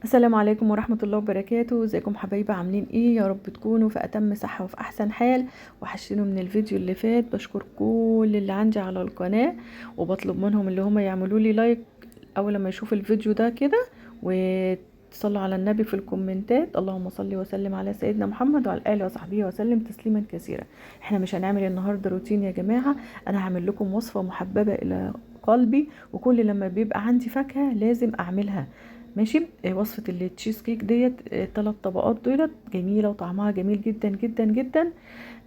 السلام عليكم ورحمة الله وبركاته. ازيكم حبايبي؟ عاملين ايه؟ يا رب تكونوا في اتم صحة وفي احسن حال. وحشتنوا من الفيديو اللي فات. بشكر كل اللي عندي على القناة، وبطلب منهم اللي هم يعملوا لي لايك اول ما يشوف الفيديو ده كده، وتصلوا على النبي في الكومنتات. اللهم صل وسلم على سيدنا محمد وعلى اله وصحبه وسلم تسليما كثيرا. احنا مش هنعمل النهارده روتين يا جماعة، انا هعمل لكم وصفة محببة الى قلبي، وكل لما بيبقى عندي فاكهة لازم اعملها. ماشي. وصفة التشيز كيك ديت، 3 طبقات دولت جميلة وطعمها جميل جدا جدا جدا.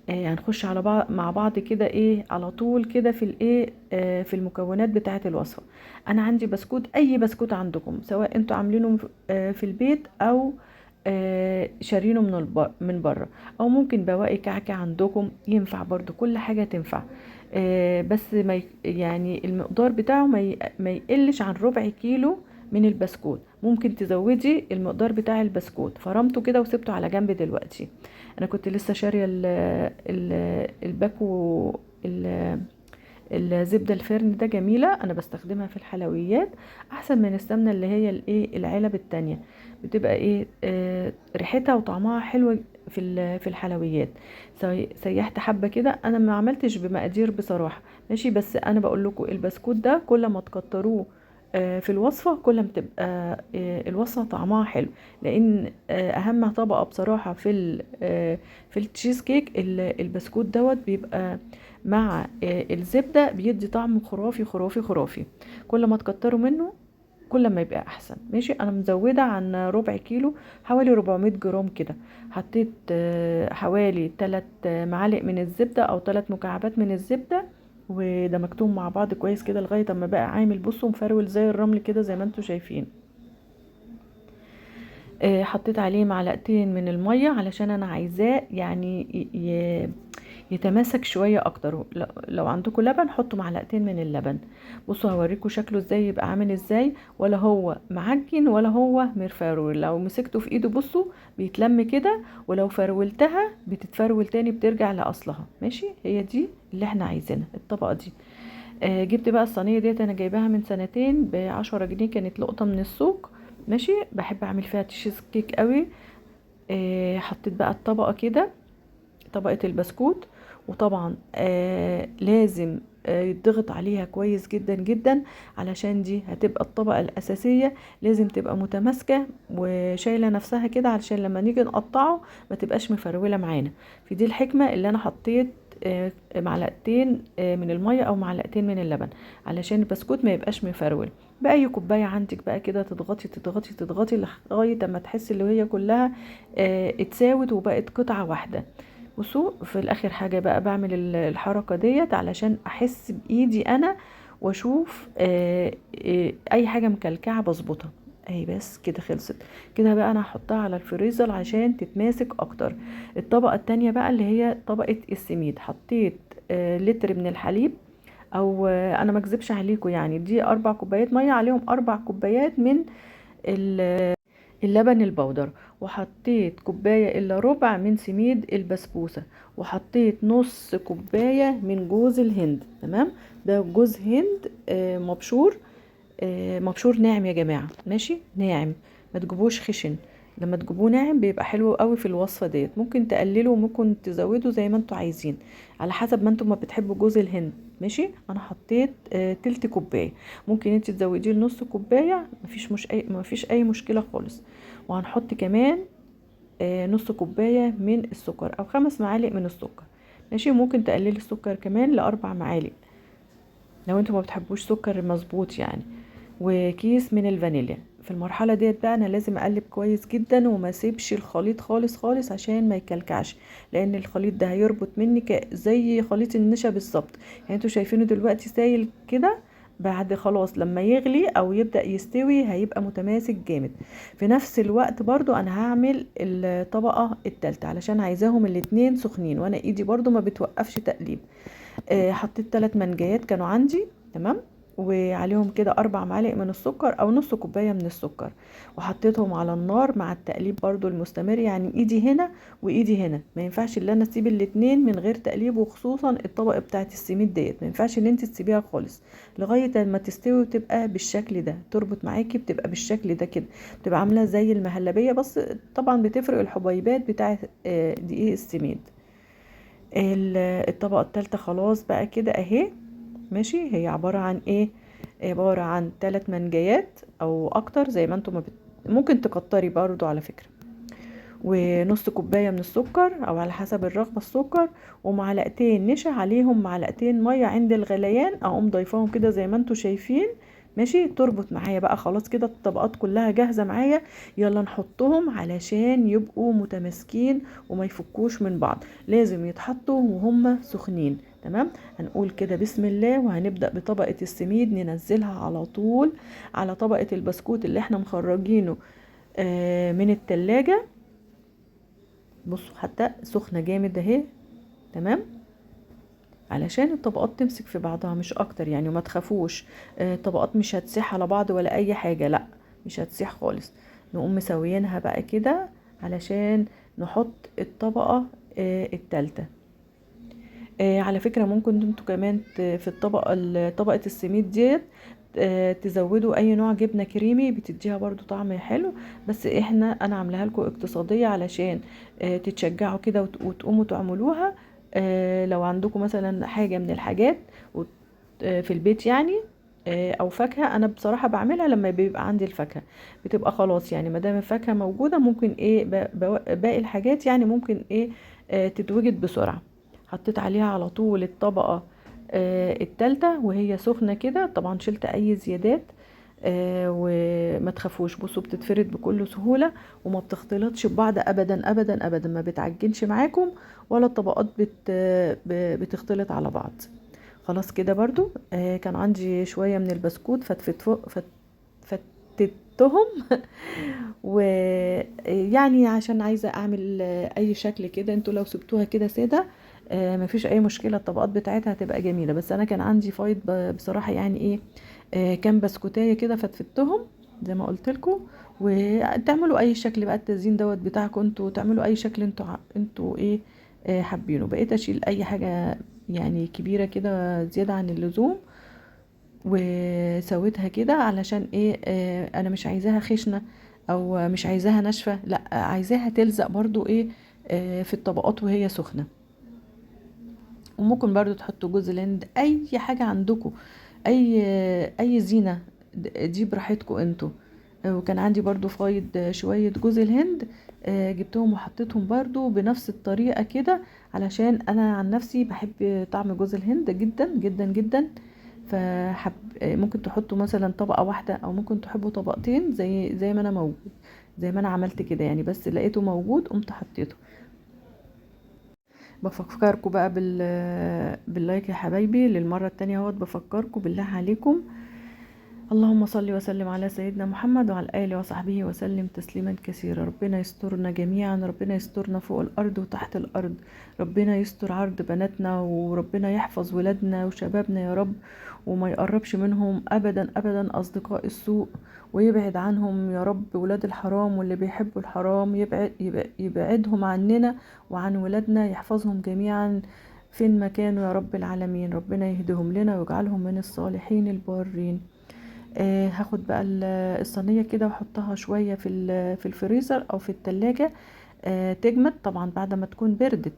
هنخش على بعض مع بعض كده ايه على طول كده في الايه في المكونات بتاعة الوصفة. انا عندي بسكوت، اي بسكوت عندكم، سواء انتوا عاملينه في البيت او شارينه من بره، او ممكن بواقي كعكة عندكم ينفع برضو، كل حاجة تنفع. بس ما يعني المقدار بتاعه ما يقلش عن ربع كيلو من البسكوت. ممكن تزودي المقدار بتاع البسكوت. فرمته كده وسبته على جنب دلوقتي. انا كنت لسه شاريه الباكو، ال- الزبده الفرن ده جميله، انا بستخدمها في الحلويات احسن من السمنه اللي هي الايه العلب التانية. بتبقى ايه ريحتها وطعمها حلو في الحلويات. سيحت حبه كده، انا ما عملتش بمقادير بصراحه. ماشي، بس انا بقول لكم البسكوت ده كل ما تكتروه في الوصفة كل ما تبقى الوصفة طعمها حلو. لان اهم طبقة بصراحة في التشيز كيك البسكوت دوت بيبقى مع الزبدة، بيدي طعم خرافي خرافي خرافي. كل ما تكتروا منه كل ما يبقى احسن. ماشي، انا مزودة عن ربع كيلو، حوالي 400 جرام كده. حطيت حوالي 3 معالق من الزبدة او 3 مكعبات من الزبدة، ودمجتهم مع بعض كويس كده لغاية اما بقى عامل بصوا مفرول زي الرمل كده زي ما انتوا شايفين. حطيت عليه معلقتين من المية علشان انا عايزاه يعني يتماسك شوية اكتر. لو عندكم لبن حطوا معلقتين من اللبن. بصوا هوريكم شكله ازاي يبقى عامل ازاي، ولا هو معجن ولا هو مرفرول. لو مسكته في ايده بصوا بيتلم كده، ولو فرولتها بتتفرول تاني بترجع لاصلها. ماشي، هي دي اللي احنا عايزينها الطبقة دي. جبت بقى الصينية ديت، انا جايباها من سنتين ب10 جنيه، كانت لقطة من السوق. ماشي، بحب اعمل فيها تشيز كيك قوي. حطيت بقى الطبقة كده، طبقة البسكوت. وطبعا لازم يتضغط عليها كويس جدا جدا، علشان دي هتبقى الطبقة الأساسية. لازم تبقى متماسكة وشايلة نفسها كده، علشان لما نيجي نقطعه ما تبقاش مفرولة معانا. في دي الحكمة اللي أنا حطيت معلقتين من المية أو معلقتين من اللبن، علشان البسكوت ما يبقاش مفرول. بأي كوباية عندك بقى كده تضغطي تضغطي تضغطي لغاية اما تحسي اللي هي كلها اتساوت وبقت قطعة واحدة. بصوا في الاخر حاجة بقى بعمل الحركة ديت علشان احس بايدي انا، واشوف اي حاجة مكلكعة بظبطها. اهي بس كده خلصت. كده بقى انا هحطها على الفريزر عشان تتماسك اكتر. الطبقة التانية بقى اللي هي طبقة السميد، حطيت لتر من الحليب، او انا ما اكذبش عليكم، يعني دي 4 كوبايات مية عليهم 4 كوبايات من اللبن البودر. وحطيت كوباية الا ربع من سميد البسبوسة، وحطيت نص كوباية من جوز الهند. تمام، ده جوز هند مبشور. مبشور ناعم يا جماعة، ماشي ناعم، ما تجيبوش خشن. لما تجيبوه ناعم بيبقى حلو قوي في الوصفة ديت. ممكن تقللوا وممكن تزودوا زي ما انتوا عايزين، على حسب ما انتوا ما بتحبوا جوز الهند. ماشي، انا حطيت تلت كوباية. ممكن انت تزوديه لنص كوباية، مفيش اي مشكلة خالص. وهنحط كمان نص كوباية من السكر او 5 معالق من السكر. ماشي، ممكن تقللي السكر كمان ل4 معالق لو انتوا ما بتحبوش سكر مظبوط يعني. وكيس من الفانيليا. في المرحله ديت بقى انا لازم اقلب كويس جدا وما اسيبش الخليط خالص خالص عشان ما يكلكعش، لان الخليط ده هيربط مني زي خليط النشا بالظبط. يعني انتوا شايفينه دلوقتي سايل كده، بعد خلاص لما يغلي او يبدأ يستوي هيبقى متماسك جامد. في نفس الوقت برضو انا هعمل الطبقة التالتة علشان عايزاهم الاتنين سخنين، وانا ايدي برضو ما بتوقفش تقليب. حطيت 3 منجيات كانوا عندي. تمام، وعليهم كده 4 معالق من السكر او نص كوبايه من السكر، وحطيتهم على النار مع التقليب برضو المستمر. يعني ايدي هنا وايدي هنا، ما ينفعش ان انا اسيب الاتنين من غير تقليب، وخصوصا الطبقه بتاعه السميد ديت ما ينفعش ان انت تسيبيها خالص لغايه ما تستوي وتبقى بالشكل ده، تربط معاكي بتبقى بالشكل ده كده، بتبقى عامله زي المهلبيه. بس طبعا بتفرق الحبيبات بتاعه دقيق السميد. الطبقة التالتة خلاص بقى كده اهي. ماشي، هي عبارة عن ايه؟ عبارة عن 3 منجيات او اكتر زي ما انتم ممكن تكتري برضو على فكرة، ونص كوباية من السكر او على حسب الرغبة السكر، ومعلقتين نشا عليهم معلقتين مية عند الغليان، اقوم ضيفاهم كده زي ما انتم شايفين. ماشي، تربط معايا بقى خلاص كده الطبقات كلها جاهزة معايا. يلا نحطهم علشان يبقوا متماسكين وما يفكوش من بعض، لازم يتحطوا وهم سخنين. تمام، هنقول كده بسم الله، وهنبدأ بطبقة السميد ننزلها على طول على طبقة البسكوت اللي احنا مخرجينه من التلاجة. بصوا حتى سخنة جامد اهي. تمام، علشان الطبقات تمسك في بعضها مش اكتر يعني، وما تخافوش طبقات مش هتسيح على بعض ولا اي حاجة، لا مش هتسيح خالص. نقوم مسويينها بقى كده علشان نحط الطبقة التالتة. على فكرة ممكن انتوا كمان في طبقة السميد ديت تزودوا اي نوع جبنة كريمي، بتديها برضو طعم حلو. بس انا عاملاها لكم اقتصادية علشان تتشجعوا كده وتقوموا تعملوها. لو عندكم مثلا حاجة من الحاجات في البيت يعني، او فاكهة، انا بصراحة بعملها لما بيبقى عندي الفاكهة بتبقى خلاص يعني، مادام الفاكهة موجودة ممكن ايه باقي الحاجات يعني ممكن ايه تتوجد بسرعة. حطيت عليها على طول الطبقة التالتة وهي سخنة كده، طبعا شلت اي زيادات. وما تخافوش، بصوا بتتفرد بكل سهولة وما بتختلطش ببعض ابدا ابدا ابدا، ما بتعجنش معاكم ولا الطبقات بتختلط على بعض. خلاص كده برضو كان عندي شوية من البسكوت فتتهم ويعني عشان عايزة اعمل اي شكل كده. انتوا لو سبتوها كده سادة مفيش اي مشكلة، الطبقات بتاعتها هتبقى جميلة. بس انا كان عندي فايض بصراحة يعني ايه كام بسكوتاية كده فتفتهم زي ما قلت لكم. وتعملوا اي شكل بقى، التزيين دوت بتاعكم انتوا، تعملوا اي شكل انتوا ايه حابينه. بقيت اشيل اي حاجة يعني كبيرة كده زيادة عن اللزوم، وسويتها كده علشان ايه انا مش عايزاها خشنة او مش عايزاها ناشفة، لا عايزاها تلزق برضو ايه في الطبقات وهي سخنة. وممكن برضو تحطوا جوز الهند، اي حاجة عندكم، اي زينة دي براحتكم انتوا. وكان عندي برضو فايض شوية جوز الهند، جبتهم وحطيتهم برضو بنفس الطريقة كده، علشان انا عن نفسي بحب طعم جوز الهند جدا جدا جدا. فحب ممكن تحطوا مثلا طبقة واحدة او ممكن تحبوا طبقتين زي ما انا موجود، زي ما انا عملت كده يعني، بس لقيته موجود قمت حطيته. بفكركم بقى باللايك يا حبايبي للمرة التانية اهوت، بفكركم بالله عليكم. اللهم صل وسلم على سيدنا محمد وعلى آله وصحبه وسلم تسليما كثيرا. ربنا يسترنا جميعا، ربنا يسترنا فوق الأرض وتحت الأرض، ربنا يستر عرض بناتنا، وربنا يحفظ ولادنا وشبابنا يا رب، وما يقربش منهم أبدا أبدا أصدقاء السوء، ويبعد عنهم يا رب ولاد الحرام، واللي بيحبوا الحرام يبعدهم عننا وعن ولادنا، يحفظهم جميعا فين ما كانوا يا رب العالمين. ربنا يهدهم لنا ويجعلهم من الصالحين البارين. هاخد بقى الصينيه كده واحطها شويه في الفريزر او في التلاجة تجمد، طبعا بعد ما تكون بردت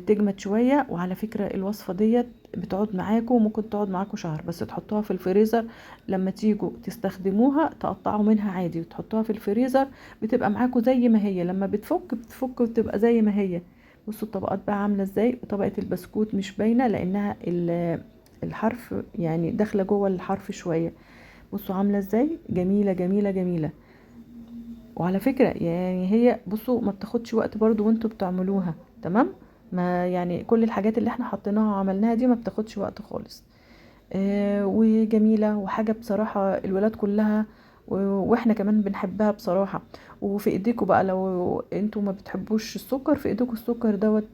تجمد شويه. وعلى فكره الوصفه ديت بتقعد معاكم، ممكن تقعد معاكم شهر، بس تحطوها في الفريزر لما تيجوا تستخدموها تقطعوا منها عادي وتحطوها في الفريزر، بتبقى معاكم زي ما هي، لما بتفك وتبقى زي ما هي. بصوا الطبقات بقى عامله ازاي، طبقه البسكوت مش باينه لانها الحرف يعني داخله جوه الحرف شويه. بصوا عامله ازاي، جميله جميله جميله. وعلى فكره يعني هي بصوا ما بتاخدش وقت برضو وانتوا بتعملوها. تمام، ما يعني كل الحاجات اللي احنا حطيناها وعملناها دي ما بتاخدش وقت خالص. وجميله وحاجه بصراحه الولاد كلها واحنا كمان بنحبها بصراحه. وفي ايديكم بقى لو انتوا ما بتحبوش السكر، في ايديكم السكر دوت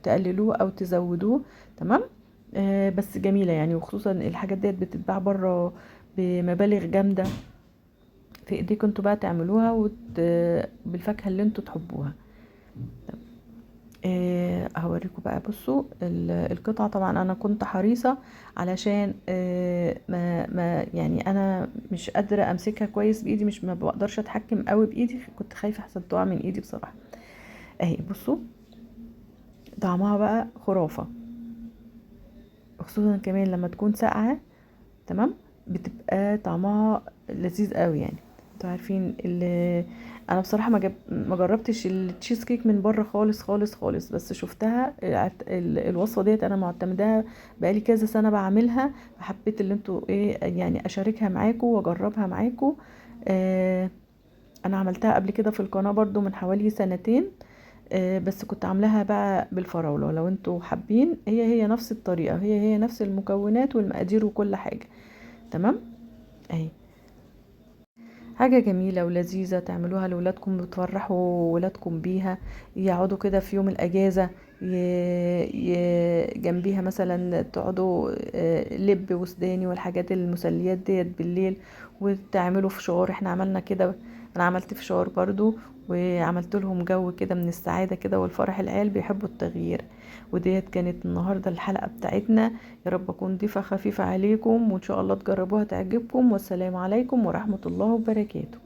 تقللوه او تزودوه. تمام، بس جميلة يعني، وخصوصا الحاجات ديت بتتباع بره بمبالغ جامدة. في ايديكم انتوا بقى تعملوها بالفاكهة اللي انتوا تحبوها. هوريكم بقى. بصوا القطعة، طبعا انا كنت حريصة علشان ما يعني انا مش قادرة امسكها كويس بايدي، مش ما بقدرش اتحكم قوي بايدي، كنت خايفة احسن تقع من ايدي بصراحة. اهي بصوا، طعمها بقى خرافة، خصوصا كمان لما تكون ساقعة. تمام. بتبقى طعمها لذيذ قوي يعني. انتوا عارفين انا بصراحه ما جربتش التشيز كيك من بره خالص خالص خالص، بس شفتها الوصفه ديت انا معتمداها بقالي كذا سنه بعملها، فحبيت اللي انتوا ايه يعني اشاركها معاكم واجربها معاكم. آه انا عملتها قبل كده في القناه برضو من حوالي سنتين. بس كنت عاملاها بقى بالفراوله. لو انتوا حابين، هي نفس الطريقه، هي نفس المكونات والمقادير وكل حاجه. تمام. اهي حاجة جميلة ولذيذة تعملوها لولادكم، بتفرحوا ولادكم بيها، يقعدوا كده في يوم الأجازة جنبيها مثلا تقعدوا لب وسوداني والحاجات المسليات ديت بالليل، وتعملوا فشار. احنا عملنا كده، انا عملت فشار برضو، وعملت لهم جو كده من السعادة كده والفرح. العيال بيحبوا التغيير. وديت كانت النهاردة الحلقة بتاعتنا. يا رب اكون ضيفة خفيفة عليكم، وان شاء الله تجربوها تعجبكم. والسلام عليكم ورحمة الله وبركاته.